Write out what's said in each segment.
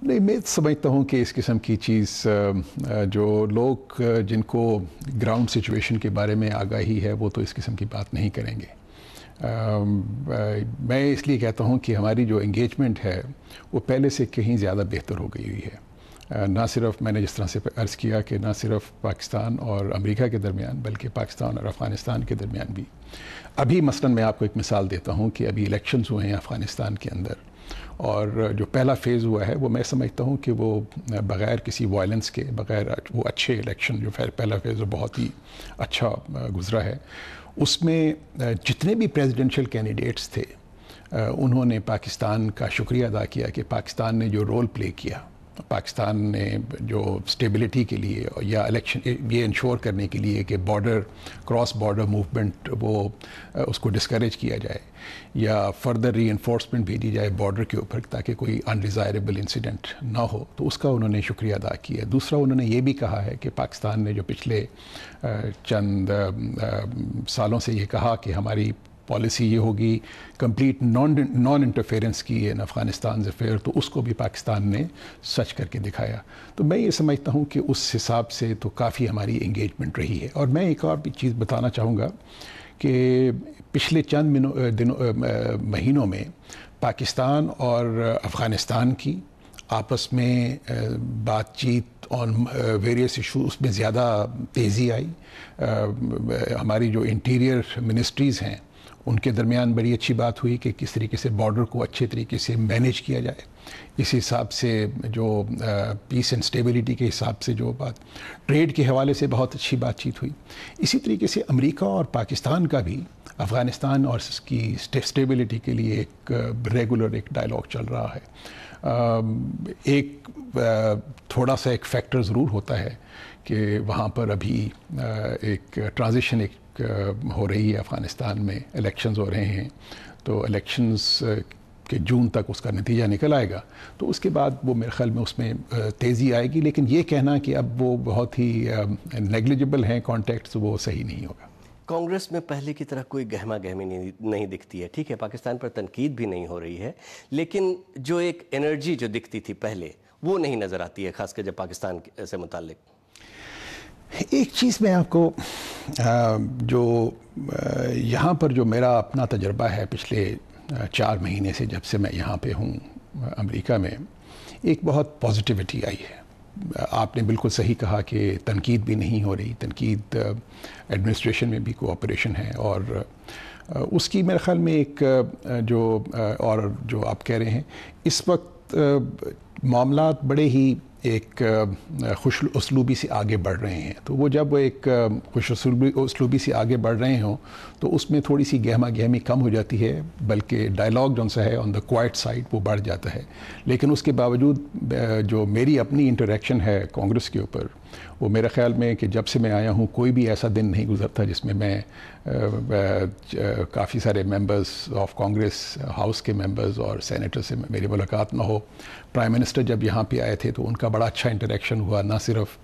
نہیں، میں سمجھتا ہوں کہ اس قسم کی چیز جو لوگ جن کو گراؤنڈ سچویشن کے بارے میں آگاہی ہے وہ تو اس قسم کی بات نہیں کریں گے. میں اس لیے کہتا ہوں کہ ہماری جو انگیجمنٹ ہے وہ پہلے سے کہیں زیادہ بہتر ہو گئی ہوئی ہے. نہ صرف میں نے جس طرح سے عرض کیا کہ نہ صرف پاکستان اور امریکہ کے درمیان بلکہ پاکستان اور افغانستان کے درمیان بھی. ابھی مثلاً میں آپ کو ایک مثال دیتا ہوں کہ ابھی الیکشنز ہوئے ہیں افغانستان کے اندر، اور جو پہلا فیز ہوا ہے وہ میں سمجھتا ہوں کہ وہ بغیر کسی وائلنس کے، بغیر وہ اچھے الیکشن، جو پہلا فیز وہ بہت ہی اچھا گزرا ہے. اس میں جتنے بھی پریزیڈنشل کینڈیڈیٹس تھے انہوں نے پاکستان کا شکریہ ادا کیا کہ پاکستان نے جو رول پلے کیا، پاکستان نے جو اسٹیبلٹی کے لیے یا الیکشن یہ انشور کرنے کے لیے کہ کراس بارڈر موومنٹ وہ اس کو ڈسکریج کیا جائے یا فردر ری انفورسمنٹ بھیجی جائے بارڈر کے اوپر تاکہ کوئی انڈیزائربل انسیڈنٹ نہ ہو، تو اس کا انہوں نے شکریہ ادا کیا. دوسرا انہوں نے یہ بھی کہا ہے کہ پاکستان نے جو پچھلے چند سالوں سے یہ کہا کہ ہماری پالیسی یہ ہوگی کمپلیٹ نان انٹرفیئرنس کی ان افغانستان افیئر، تو اس کو بھی پاکستان نے سچ کر کے دکھایا. تو میں یہ سمجھتا ہوں کہ اس حساب سے تو کافی ہماری انگیجمنٹ رہی ہے. اور میں ایک اور بھی چیز بتانا چاہوں گا کہ پچھلے چند مہینوں میں پاکستان اور افغانستان کی آپس میں بات چیت آن ویریس ایشوز میں زیادہ تیزی آئی. ہماری جو انٹیریئر منسٹریز ہیں ان کے درمیان بڑی اچھی بات ہوئی کہ کس طریقے سے بارڈر کو اچھے طریقے سے مینیج کیا جائے. اس حساب سے جو پیس اینڈ اسٹیبلٹی کے حساب سے جو بات ٹریڈ کے حوالے سے بہت اچھی بات چیت ہوئی. اسی طریقے سے امریکہ اور پاکستان کا بھی افغانستان اور اس کی اسٹیبلٹی کے لیے ایک ریگولر ایک ڈائلاگ چل رہا ہے. ایک تھوڑا سا ایک فیکٹر ضرور ہوتا ہے کہ وہاں پر ابھی ایک ٹرانزیشن ہو رہی ہے افغانستان میں، الیکشنز ہو رہے ہیں، تو الیکشنز کہ جون تک اس کا نتیجہ نکل آئے گا تو اس کے بعد وہ میرے خیال میں اس میں تیزی آئے گی. لیکن یہ کہنا کہ اب وہ بہت ہی نیگلیجبل ہیں کانٹیکٹس، وہ صحیح نہیں ہوگا. کانگریس میں پہلے کی طرح کوئی گہما گہمی نہیں دکھتی ہے. ٹھیک ہے، پاکستان پر تنقید بھی نہیں ہو رہی ہے، لیکن جو ایک انرجی جو دکھتی تھی پہلے وہ نہیں نظر آتی ہے، خاص کر جب پاکستان سے متعلق. ایک چیز میں آپ کو جو یہاں پر جو میرا اپنا تجربہ ہے پچھلے 4 مہینے سے جب سے میں یہاں پہ ہوں امریکہ میں، ایک بہت پازیٹیوٹی آئی ہے. آپ نے بالکل صحیح کہا کہ تنقید بھی نہیں ہو رہی. تنقید ایڈمنسٹریشن میں بھی کوآپریشن ہے، اور اس کی میرے خیال میں ایک جو آپ کہہ رہے ہیں اس وقت معاملات بڑے ہی ایک خوش اسلوبی سے آگے بڑھ رہے ہیں. تو وہ جب وہ ایک خوش اسلوبی سے آگے بڑھ رہے ہوں تو اس میں تھوڑی سی گہما گہمی کم ہو جاتی ہے، بلکہ ڈائلاگ جو سا ہے آن دا کوائٹ سائڈ وہ بڑھ جاتا ہے. لیکن اس کے باوجود جو میری اپنی انٹریکشن ہے کانگریس کے اوپر، وہ میرے خیال میں کہ جب سے میں آیا ہوں کوئی بھی ایسا دن نہیں گزرتا جس میں کافی سارے ممبرز آف کانگریس، ہاؤس کے ممبرز اور سینیٹر سے میری ملاقات نہ ہو. پرائم منسٹر جب یہاں پہ آئے تھے تو ان کا بڑا اچھا انٹریکشن ہوا، نہ صرف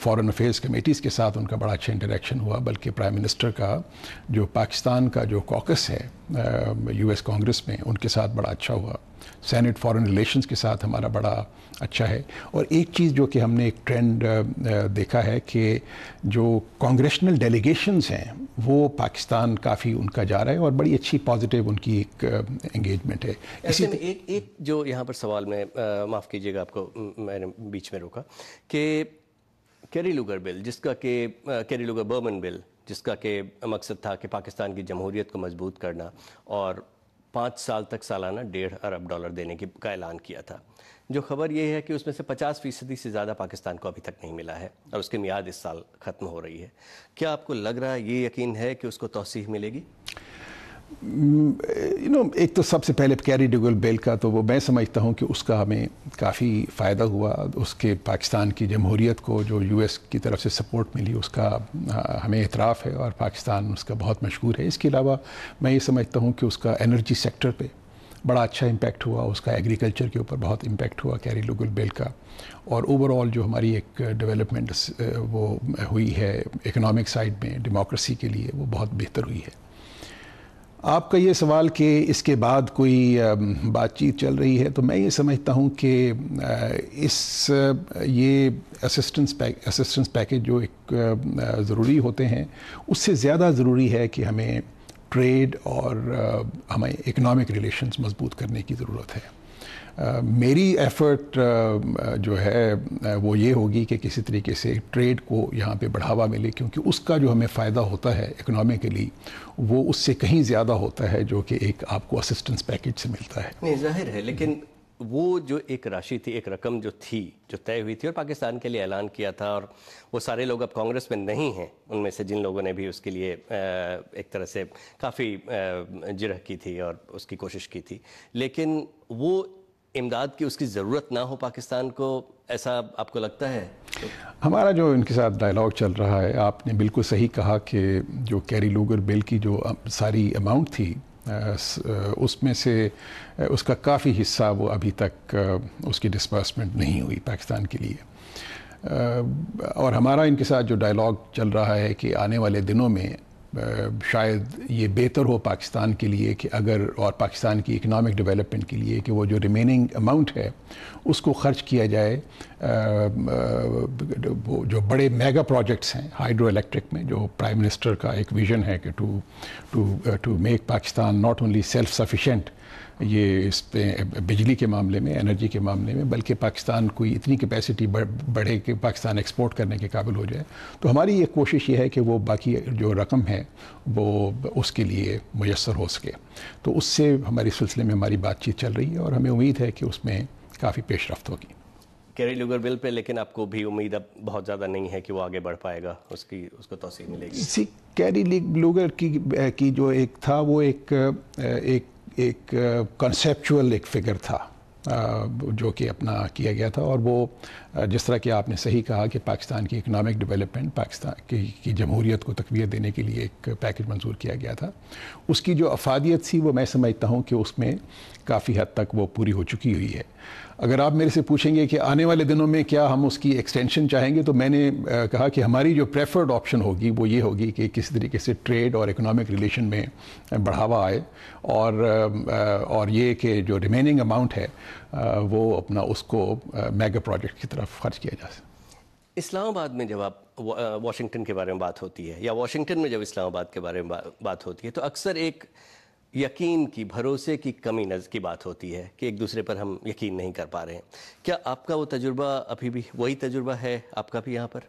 فارن افیئرز کمیٹیز کے ساتھ ان کا بڑا اچھا انٹریکشن ہوا، بلکہ پرائم منسٹر کا جو پاکستان کا جو کوکس ہے یو ایس کانگریس میں ان کے ساتھ بڑا اچھا ہوا. سینٹ فارن ریلیشنز کے ساتھ ہمارا بڑا اچھا ہے. اور ایک چیز جو کہ ہم نے ایک ٹرینڈ دیکھا ہے کہ جو کانگریشنل ڈیلیگیشنز ہیں وہ پاکستان کافی ان کا جا رہا ہے، اور بڑی اچھی پازیٹیو ان کی ایک انگیجمنٹ ہے. ایک جو یہاں پر سوال میں معاف کیجیے گا آپ کو میں نے بیچ میں روکا، کہ کیری لوگر بل، جس کا کہ کیری لوگر برمن بل، جس کا کہ مقصد تھا کہ پاکستان کی جمہوریت کو مضبوط کرنا اور 5 سال تک سالانہ $1.5 ارب دینے کا اعلان کیا تھا. جو خبر یہ ہے کہ اس میں سے 50% سے زیادہ پاکستان کو ابھی تک نہیں ملا ہے، اور اس کی میعاد اس سال ختم ہو رہی ہے. کیا آپ کو لگ رہا ہے، یہ یقین ہے کہ اس کو توسیع ملے گی؟ ایک تو سب سے پہلے کیری ڈوگل بیل کا تو وہ میں سمجھتا ہوں کہ اس کا ہمیں کافی فائدہ ہوا. اس کے پاکستان کی جمہوریت کو جو یو ایس کی طرف سے سپورٹ ملی اس کا ہمیں اعتراف ہے، اور پاکستان اس کا بہت مشکور ہے. اس کے علاوہ میں یہ سمجھتا ہوں کہ اس کا انرجی سیکٹر پہ بڑا اچھا امپیکٹ ہوا، اس کا ایگریکلچر کے اوپر بہت امپیکٹ ہوا کیری ڈوگل بیل کا. اور اوور آل جو ہماری ایک ڈیولپمنٹ وہ ہوئی ہے اکنامک سائڈ میں ڈیموکریسی کے لیے، وہ بہت بہتر ہوئی ہے. آپ کا یہ سوال کہ اس کے بعد کوئی بات چیت چل رہی ہے، تو میں یہ سمجھتا ہوں کہ یہ اسسٹنس پیکیج جو ایک ضروری ہوتے ہیں، اس سے زیادہ ضروری ہے کہ ہمیں ٹریڈ اور ہمیں اکنامک ریلیشنز مضبوط کرنے کی ضرورت ہے۔ میری ایفرٹ جو ہے وہ یہ ہوگی کہ کسی طریقے سے ٹریڈ کو یہاں پہ بڑھاوا ملے، کیونکہ اس کا جو ہمیں فائدہ ہوتا ہے اکنامکلی وہ اس سے کہیں زیادہ ہوتا ہے جو کہ ایک آپ کو اسسٹنس پیکیج سے ملتا ہے۔ نہیں، ظاہر ہے، لیکن وہ جو ایک راشی تھی، ایک رقم جو تھی، جو طے ہوئی تھی اور پاکستان کے لیے اعلان کیا تھا، اور وہ سارے لوگ اب کانگریس میں نہیں ہیں، ان میں سے جن لوگوں نے بھی اس کے لیے ایک طرح سے کافی جرح کی تھی اور اس کی کوشش کی تھی، لیکن وہ امداد کی اس کی ضرورت نہ ہو پاکستان کو، ایسا آپ کو لگتا ہے؟ ہمارا جو ان کے ساتھ ڈائلاگ چل رہا ہے، آپ نے بالکل صحیح کہا کہ جو کیری لوگر بل کی جو ساری اماؤنٹ تھی، اس میں سے اس کا کافی حصہ وہ ابھی تک اس کی ڈسبرسمنٹ نہیں ہوئی پاکستان کے لیے، اور ہمارا ان کے ساتھ جو ڈائلاگ چل رہا ہے کہ آنے والے دنوں میں شاید یہ بہتر ہو پاکستان کے لیے کہ اگر، اور پاکستان کی اکنامک ڈیولپمنٹ کے لیے، کہ وہ جو ریمیننگ اماؤنٹ ہے اس کو خرچ کیا جائے جو بڑے میگا پروجیکٹس ہیں ہائیڈرو الیکٹرک میں، جو پرائم منسٹر کا ایک ویژن ہے کہ to make Pakistan not only self sufficient, یہ اس پہ بجلی کے معاملے میں، انرجی کے معاملے میں، بلکہ پاکستان کوئی اتنی کیپیسٹی بڑھے کہ پاکستان ایکسپورٹ کرنے کے قابل ہو جائے۔ تو ہماری یہ کوشش یہ ہے کہ وہ باقی جو رقم ہے وہ اس کے لیے میسر ہو سکے، تو اس سے ہماری سلسلے میں ہماری بات چیت چل رہی ہے اور ہمیں امید ہے کہ اس میں کافی پیش رفت ہوگی۔ کیری لوگر بل پہ لیکن آپ کو بھی امید اب بہت زیادہ نہیں ہے کہ وہ آگے بڑھ پائے گا، اس کو توسیع ملے گی؟ اسی کیری لوگر کی جو ایک تھا، وہ ایک کنسیپچول ایک فگر تھا جو کہ اپنا کیا گیا تھا، اور وہ جس طرح کہ آپ نے صحیح کہا کہ پاکستان کی اکنامک ڈیولپمنٹ، پاکستان کی جمہوریت کو تقویت دینے کے لیے ایک پیکج منظور کیا گیا تھا، اس کی جو افادیت تھی وہ میں سمجھتا ہوں کہ اس میں کافی حد تک وہ پوری ہو چکی ہوئی ہے۔ اگر آپ میرے سے پوچھیں گے کہ آنے والے دنوں میں کیا ہم اس کی ایکسٹینشن چاہیں گے، تو میں نے کہا کہ ہماری جو پریفرڈ آپشن ہوگی وہ یہ ہوگی کہ کسی طریقے سے ٹریڈ اور اکنامک ریلیشن میں بڑھاوا آئے، اور یہ کہ جو ریمیننگ اماؤنٹ ہے وہ اپنا اس کو میگا پروجیکٹ کی طرف خرچ کیا جا سکے۔ اسلام آباد میں جب آپ واشنگٹن کے بارے میں بات ہوتی ہے، یا واشنگٹن میں جب اسلام آباد کے بارے میں بات ہوتی ہے، تو اکثر ایک یقین کی، بھروسے کی کمی کی بات ہوتی ہے کہ ایک دوسرے پر ہم یقین نہیں کر پا رہے ہیں۔ کیا آپ کا وہ تجربہ ابھی بھی وہی تجربہ ہے آپ کا بھی یہاں پر؟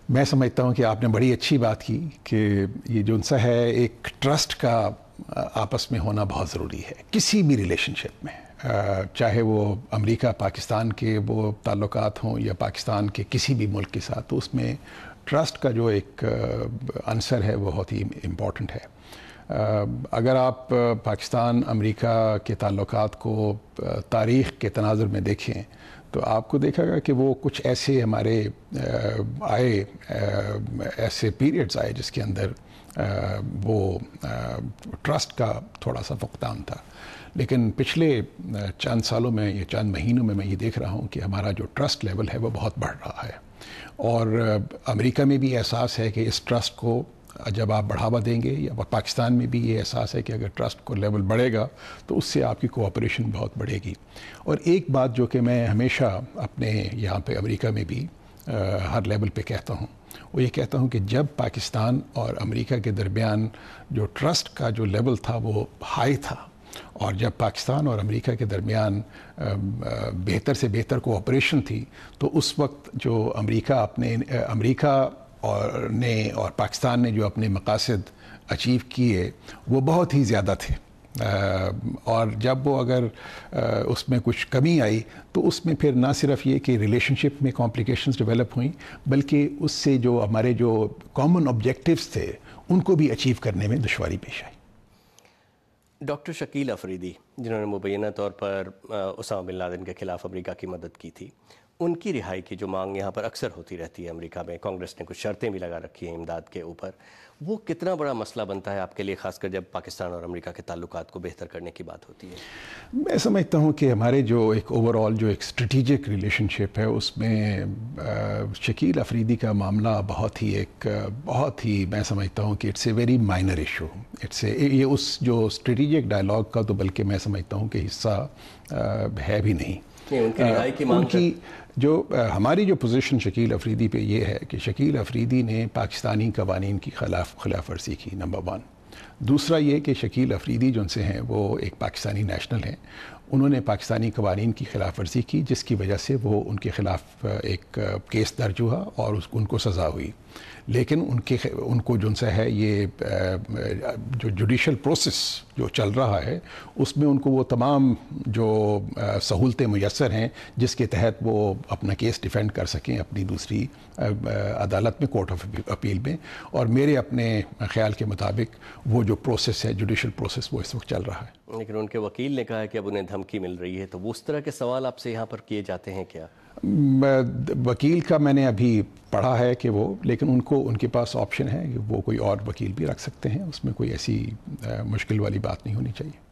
میں سمجھتا ہوں کہ آپ نے بڑی اچھی بات کی کہ یہ جو سا ہے ایک ٹرسٹ کا آپس میں ہونا بہت ضروری ہے کسی بھی ریلیشن شپ میں، چاہے وہ امریکہ پاکستان کے وہ تعلقات ہوں یا پاکستان کے کسی بھی ملک کے ساتھ، تو اس میں ٹرسٹ کا جو ایک عنصر ہے وہ بہت ہی امپورٹنٹ ہے۔ اگر آپ پاکستان امریکہ کے تعلقات کو تاریخ کے تناظر میں دیکھیں تو آپ کو دیکھا گا کہ وہ کچھ ایسے ہمارے ایسے پیریڈز آئے جس کے اندر وہ ٹرسٹ کا تھوڑا سا فقدان تھا، لیکن پچھلے چند سالوں میں یا چند مہینوں میں یہ دیکھ رہا ہوں کہ ہمارا جو ٹرسٹ لیول ہے وہ بہت بڑھ رہا ہے، اور امریکہ میں بھی احساس ہے کہ اس ٹرسٹ کو جب آپ بڑھاوا دیں گے، یا پاکستان میں بھی یہ احساس ہے کہ اگر ٹرسٹ کو لیول بڑھے گا تو اس سے آپ کی کوآپریشن بہت بڑھے گی۔ اور ایک بات جو کہ میں ہمیشہ اپنے یہاں پہ امریکہ میں بھی ہر لیول پہ کہتا ہوں، وہ یہ کہتا ہوں کہ جب پاکستان اور امریکہ کے درمیان جو ٹرسٹ کا جو لیول تھا وہ ہائی تھا، اور جب پاکستان اور امریکہ کے درمیان بہتر سے بہتر کوآپریشن تھی، تو اس وقت جو امریکہ اور پاکستان نے جو اپنے مقاصد اچیو کیے وہ بہت ہی زیادہ تھے، اور جب وہ اگر اس میں کچھ کمی آئی تو اس میں پھر نہ صرف یہ کہ ریلیشن شپ میں کمپلیکیشنز ڈیولپ ہوئیں، بلکہ اس سے جو ہمارے جو کامن آبجیکٹیوز تھے ان کو بھی اچیو کرنے میں دشواری پیش آئی۔ ڈاکٹر شکیل افریدی، جنہوں نے مبینہ طور پر اسامہ بن لادن کے خلاف امریکہ کی مدد کی تھی، ان کی رہائی کی جو مانگ یہاں پر اکثر ہوتی رہتی ہے امریکہ میں، کانگریس نے کچھ شرطیں بھی لگا رکھی ہیں امداد کے اوپر، وہ کتنا بڑا مسئلہ بنتا ہے آپ کے لیے، خاص کر جب پاکستان اور امریکہ کے تعلقات کو بہتر کرنے کی بات ہوتی ہے؟ میں سمجھتا ہوں کہ ہمارے جو ایک اوور آل جو ایک اسٹریٹجک ریلیشن شپ ہے اس میں شکیل افریدی کا معاملہ بہت ہی میں سمجھتا ہوں کہ it's a very minor issue. یہ اس جو اسٹریٹجک ڈائلاگ کا تو بلکہ میں سمجھتا ہوں کہ حصہ ہے بھی نہیں. ان کی رہائی کی مانگ ہماری جو پوزیشن شکیل افریدی پہ یہ ہے کہ شکیل افریدی نے پاکستانی قوانین کی خلاف ورزی کی، نمبر 1. دوسرا یہ کہ شکیل افریدی جو ان سے ہیں وہ ایک پاکستانی نیشنل ہیں، انہوں نے پاکستانی قوانین کی خلاف ورزی کی جس کی وجہ سے وہ ان کے خلاف ایک کیس درج ہوا اور ان کو سزا ہوئی. لیکن ان کو جو ہے یہ جو جوڈیشل پروسیس جو چل رہا ہے اس میں ان کو وہ تمام جو سہولتیں میسر ہیں جس کے تحت وہ اپنا کیس ڈیفینڈ کر سکیں اپنی دوسری عدالت میں، کورٹ آف اپیل میں. اور میرے اپنے خیال کے مطابق وہ جو پروسیس ہے، جوڈیشل پروسیس، وہ اس وقت چل رہا ہے. لیکن ان کے وکیل نے کہا ہے کہ اب انہیں دھمکی مل رہی ہے، تو وہ اس طرح کے سوال آپ سے یہاں پر کیے جاتے ہیں کیا؟ وکیل کا میں نے ابھی پڑھا ہے کہ لیکن ان کے پاس آپشن ہے کہ وہ کوئی اور وکیل بھی رکھ سکتے ہیں، اس میں کوئی ایسی مشکل والی بات نہیں ہونی چاہیے.